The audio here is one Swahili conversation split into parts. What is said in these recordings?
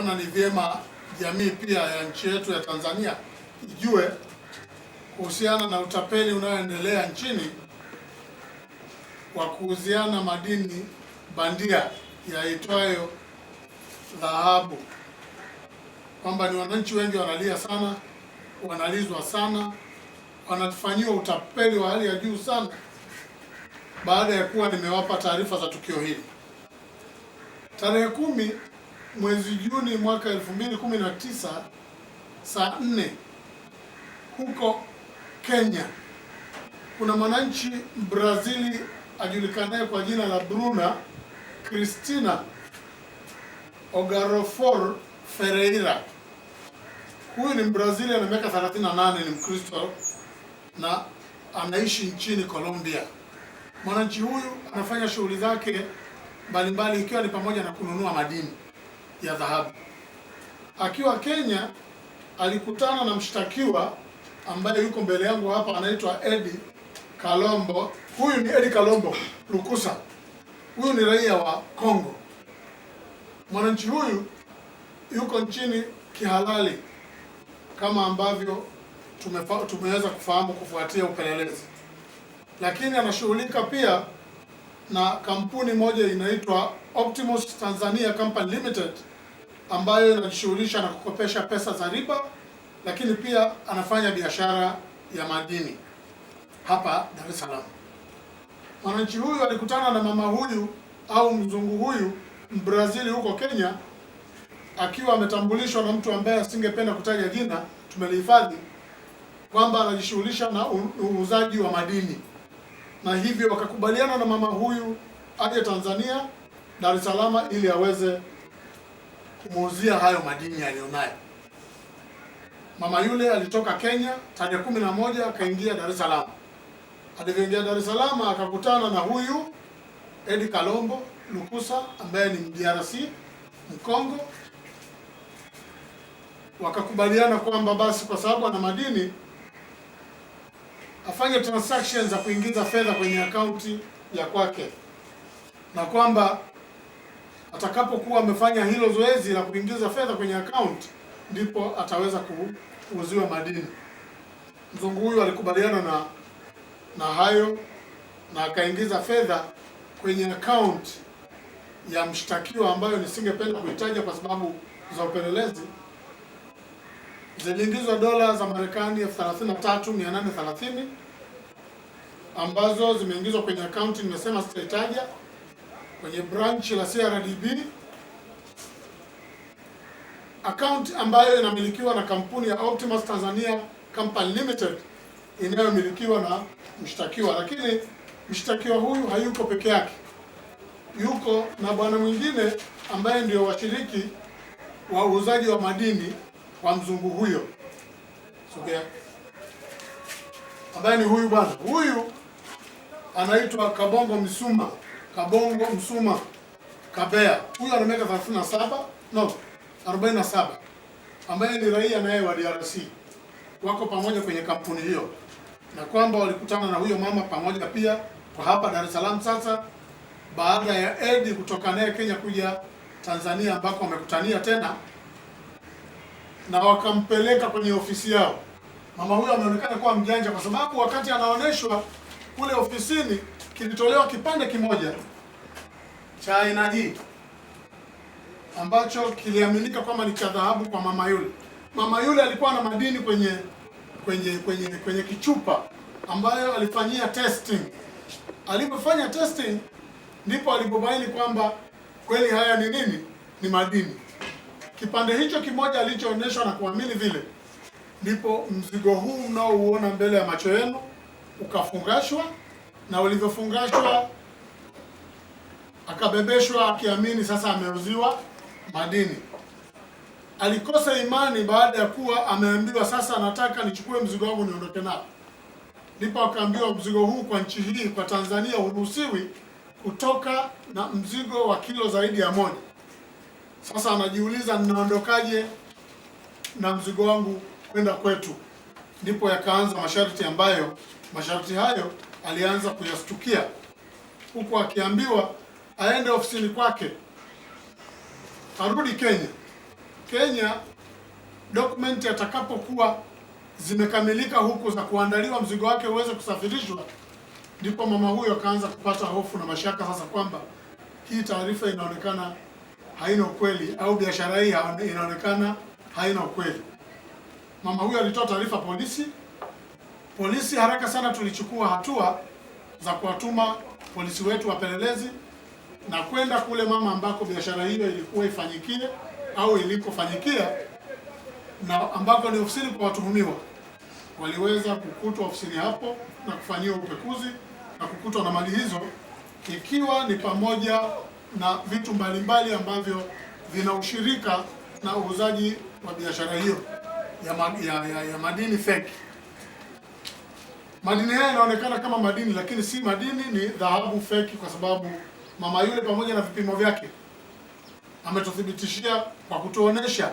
nikaona ni vyema jamii pia ya nchi yetu ya Tanzania ijue kuhusiana na utapeli unaoendelea nchini wa kuuziana madini bandia yaitwayo dhahabu, kwamba ni wananchi wengi wanalia sana, wanalizwa sana, wanafanyiwa utapeli wa hali ya juu sana. Baada ya kuwa nimewapa taarifa za tukio hili tarehe 10 mwezi Juni mwaka 2019 saa 4 huko Kenya, kuna mwananchi Brazili ajulikanaye kwa jina la Bruna Cristina Ogarofor Ferreira. Huyu ni Brazili, ana miaka 38, ni Mkristo na anaishi nchini Colombia. Mwananchi huyu anafanya shughuli zake mbalimbali ikiwa ni pamoja na kununua madini ya dhahabu. Akiwa Kenya alikutana na mshtakiwa ambaye yuko mbele yangu hapa, anaitwa Eddie Kalombo. Huyu ni Eddie Kalombo Lukusa. Huyu ni raia wa Kongo. Mwananchi huyu yuko nchini kihalali kama ambavyo tumeweza kufahamu kufuatia upelelezi, lakini anashughulika pia na kampuni moja inaitwa Optimus Tanzania Company Limited ambayo inajishughulisha na kukopesha pesa za riba, lakini pia anafanya biashara ya madini hapa Dar es Salaam. Mwananchi huyu alikutana na mama huyu au mzungu huyu Mbrazili huko Kenya, akiwa ametambulishwa na mtu ambaye asingependa kutaja jina, tumelihifadhi, kwamba anajishughulisha na uuzaji wa madini, na hivyo wakakubaliana na mama huyu aje Tanzania, Dar es Salaam, ili aweze kumuuzia hayo madini aliyonayo. Mama yule alitoka Kenya tarehe 11 akaingia Dar es Salaam. Alivyoingia Dar es Salaam akakutana na huyu Eddie Kalombo Lukusa ambaye ni DRC Mkongo. Wakakubaliana kwamba basi kwa sababu ana madini afanye transactions za kuingiza fedha kwenye akaunti ya kwake, na kwamba atakapokuwa amefanya hilo zoezi la kuingiza fedha kwenye akaunti ndipo ataweza kuuziwa madini. Mzungu huyu alikubaliana na hayo na akaingiza fedha kwenye akaunti ya mshtakiwa ambayo nisingependa kuitaja kwa sababu za upelelezi. Ziliingizwa dola za Marekani 33,830 ambazo zimeingizwa kwenye akaunti, nimesema sitaitaja, kwenye branch la CRDB, akaunti ambayo inamilikiwa na kampuni ya Optimus Tanzania Company Limited inayomilikiwa na mshtakiwa. Lakini mshtakiwa huyu hayuko peke yake, yuko na bwana mwingine ambaye ndio washiriki wa uuzaji wa madini wa mzungu huyo. Sogea. Ambaye ni huyu bwana. Huyu anaitwa Kabongo Msuma Kabea. Huyu ana miaka 47, ambaye ni raia naye wa DRC. Wako pamoja kwenye kampuni hiyo, na kwamba walikutana na huyo mama pamoja pia kwa hapa Dar es Salaam sasa, baada ya Eddie kutoka naye Kenya kuja Tanzania, ambako wamekutania tena na wakampeleka kwenye ofisi yao. Mama huyo ameonekana kuwa mjanja, kwa sababu wakati anaoneshwa kule ofisini kilitolewa kipande kimoja cha aina hii ambacho kiliaminika kwamba ni cha dhahabu kwa mama yule. Mama yule alikuwa na madini kwenye kichupa ambayo alifanyia testing. Alipofanya testing ndipo alipobaini kwamba kweli haya ni nini? Ni madini. Kipande hicho kimoja alichoonyeshwa na kuamini vile, ndipo mzigo huu mnaouona mbele ya macho yenu ukafungashwa, na ulivyofungashwa akabebeshwa akiamini sasa ameuziwa madini. Alikosa imani baada ya kuwa ameambiwa sasa nataka nichukue mzigo wangu niondoke nao. Ndipo akaambiwa mzigo huu kwa nchi hii, kwa Tanzania, huruhusiwi kutoka na mzigo wa kilo zaidi ya 1. Sasa anajiuliza ninaondokaje na mzigo wangu kwenda kwetu? Ndipo yakaanza masharti hayo alianza kuyastukia, huku akiambiwa aende ofisini kwake, arudi Kenya, Kenya document atakapokuwa zimekamilika huko za kuandaliwa mzigo wake uweze kusafirishwa, ndipo mama huyo akaanza kupata hofu na mashaka sasa kwamba hii taarifa inaonekana haina ukweli au biashara hii inaonekana haina ukweli. Mama huyo alitoa taarifa polisi. Polisi haraka sana tulichukua hatua za kuwatuma polisi wetu wapelelezi na kwenda kule mama ambako biashara hiyo ilikuwa ifanyikie au ilikofanyikia, na ambako ni ofisini kwa watuhumiwa. Waliweza kukutwa ofisini hapo na kufanyiwa upekuzi na kukutwa na mali hizo, ikiwa ni pamoja na vitu mbalimbali ambavyo vina ushirika na uuzaji wa biashara hiyo ya madini fake. Madini haya yanaonekana kama madini, lakini si madini, ni dhahabu fake, kwa sababu mama yule pamoja na vipimo vyake ametuthibitishia kwa kutuonesha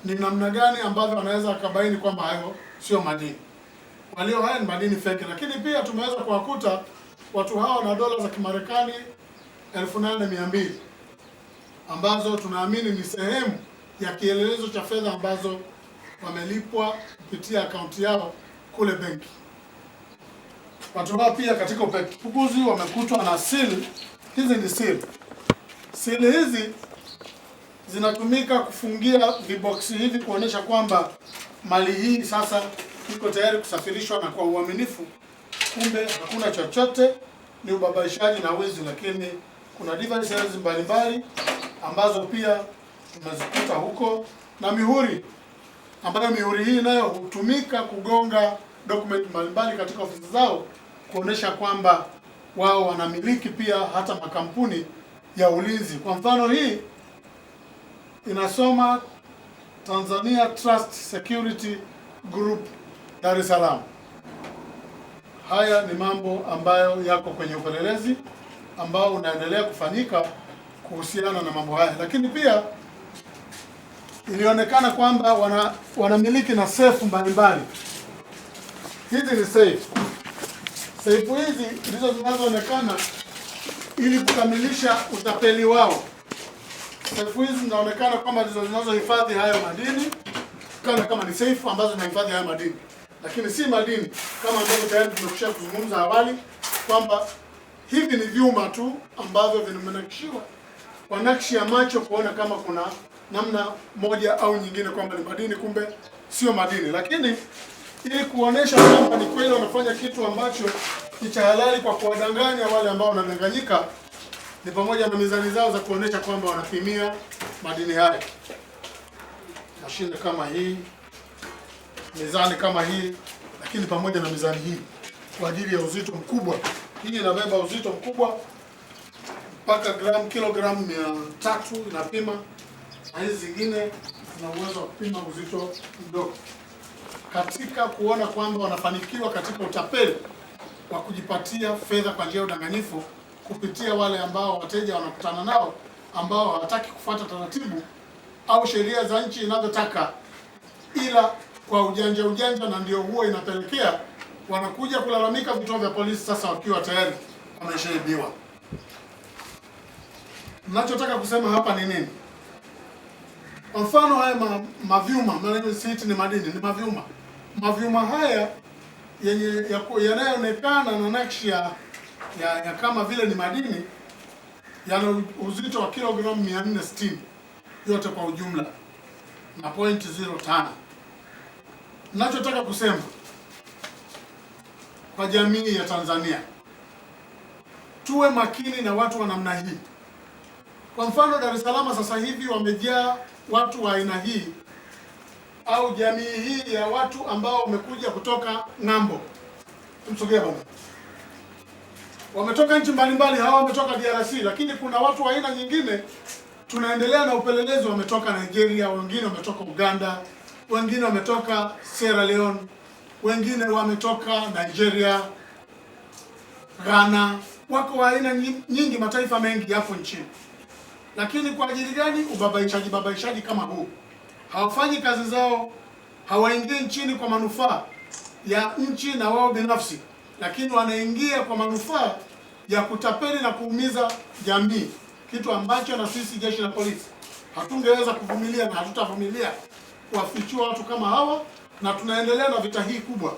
ni namna gani ambavyo anaweza akabaini kwamba hayo sio madini. Walio haya ni madini fake, lakini pia tumeweza kuwakuta watu hao na dola za Kimarekani 8,200 ambazo tunaamini ni sehemu ya kielelezo cha fedha ambazo wamelipwa kupitia akaunti yao kule benki. Watu hao pia katika upekuzi wamekutwa na seal. Hizi ni seal. Seal hizi zinatumika kufungia viboksi hivi kuonesha kwamba mali hii sasa iko tayari kusafirishwa na kwa uaminifu. Kumbe hakuna chochote, ni ubabaishaji na wizi, lakini kuna devices mbalimbali ambazo pia tumezikuta huko, na mihuri ambayo mihuri hii nayo hutumika kugonga document mbalimbali katika ofisi zao kuonesha kwamba wao wanamiliki pia hata makampuni ya ulinzi. Kwa mfano, hii inasoma Tanzania Trust Security Group Dar es Salaam. Haya ni mambo ambayo yako kwenye upelelezi ambao unaendelea kufanyika kuhusiana na mambo haya, lakini pia ilionekana kwamba wanamiliki na safe mbalimbali. Hizi ni safe. Safe hizi ndizo zinazoonekana ili kukamilisha utapeli wao. Safe hizi zinaonekana kwamba ndizo zinazohifadhi hayo madini, kama ni safe ambazo zinahifadhi hayo madini, lakini si madini kama ambavyo tayari tumekwisha kuzungumza awali kwamba hivi ni vyuma tu ambavyo vimenakishiwa kwa nakshi ya macho kuona kama kuna namna moja au nyingine kwamba ni madini, kumbe sio madini. Lakini ili kuonesha kwamba ni kweli wanafanya kitu ambacho ni cha halali kwa kuwadanganya wale ambao wanadanganyika, ni pamoja na mizani zao za kuonesha kwamba wanapimia madini haya. Mashine kama hii, mizani kama hii, lakini pamoja na mizani hii kwa ajili ya uzito mkubwa. Hii inabeba uzito mkubwa mpaka kilogramu 300 inapima, na hizi zingine zina uwezo wa kupima uzito mdogo. Katika kuona kwamba wanafanikiwa katika utapeli wa kujipatia fedha kwa njia ya udanganyifu kupitia wale ambao wateja wanakutana nao ambao hawataki kufuata taratibu au sheria za nchi inavyotaka, ila kwa ujanja, na ndio huo inapelekea wanakuja kulalamika vituo vya polisi sasa wakiwa tayari wameshaibiwa. Ninachotaka kusema hapa ni nini? Kwa mfano haya mavyuma, maana sisi ni madini, ni mavyuma. Mavyuma haya yanayoonekana na nakshi ya kama vile ni madini yana uzito wa kilogramu 460 yote kwa ujumla na 0.05. Ninachotaka kusema kwa jamii ya Tanzania, tuwe makini na watu wa namna hii. Kwa mfano, Dar es Salaam sasa hivi wamejaa watu wa aina hii au jamii hii ya watu ambao wamekuja kutoka ng'ambo. Tumsogea bwana. Wametoka nchi mbalimbali, hawa wametoka DRC, lakini kuna watu wa aina nyingine tunaendelea na upelelezi, wametoka Nigeria, wengine wametoka Uganda, wengine wametoka Sierra Leone, wengine wametoka Nigeria, Ghana, wako wa aina nyingi, mataifa mengi yapo nchini. Lakini kwa ajili gani babaishaji kama huu? Hawafanyi kazi zao, hawaingii nchini kwa manufaa ya nchi na wao binafsi, lakini wanaingia kwa manufaa ya kutapeli na kuumiza jamii, kitu ambacho na sisi jeshi la polisi Hatungeweza kuvumilia na hatutavumilia kuwafichua watu kama hawa, na tunaendelea na vita hii kubwa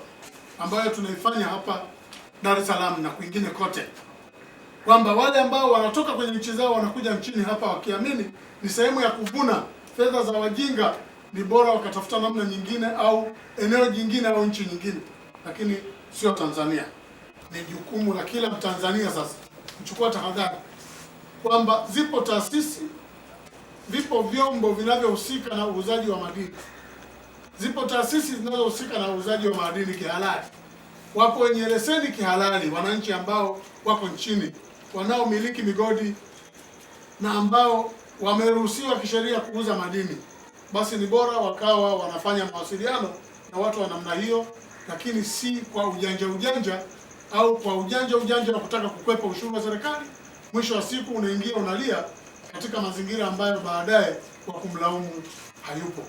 ambayo tunaifanya hapa Dar es Salaam na kwingine kote, kwamba wale ambao wanatoka kwenye nchi zao wanakuja nchini hapa wakiamini ni sehemu ya kuvuna fedha za wajinga, ni bora wakatafuta namna nyingine au eneo jingine au nchi nyingine, lakini sio Tanzania. Ni jukumu la kila Mtanzania sasa kuchukua tahadhari kwamba zipo taasisi, vipo vyombo vinavyohusika na uuzaji wa madini, zipo taasisi zinazohusika na uuzaji wa madini kihalali, wapo wenye leseni kihalali, wananchi ambao wako nchini wanaomiliki migodi na ambao wameruhusiwa kisheria kuuza madini. Basi ni bora wakawa wanafanya mawasiliano na watu wa namna hiyo, lakini si kwa ujanja au kwa ujanja wa kutaka kukwepa ushuru wa serikali. Mwisho wa siku unaingia unalia katika mazingira ambayo baadaye kwa kumlaumu hayupo.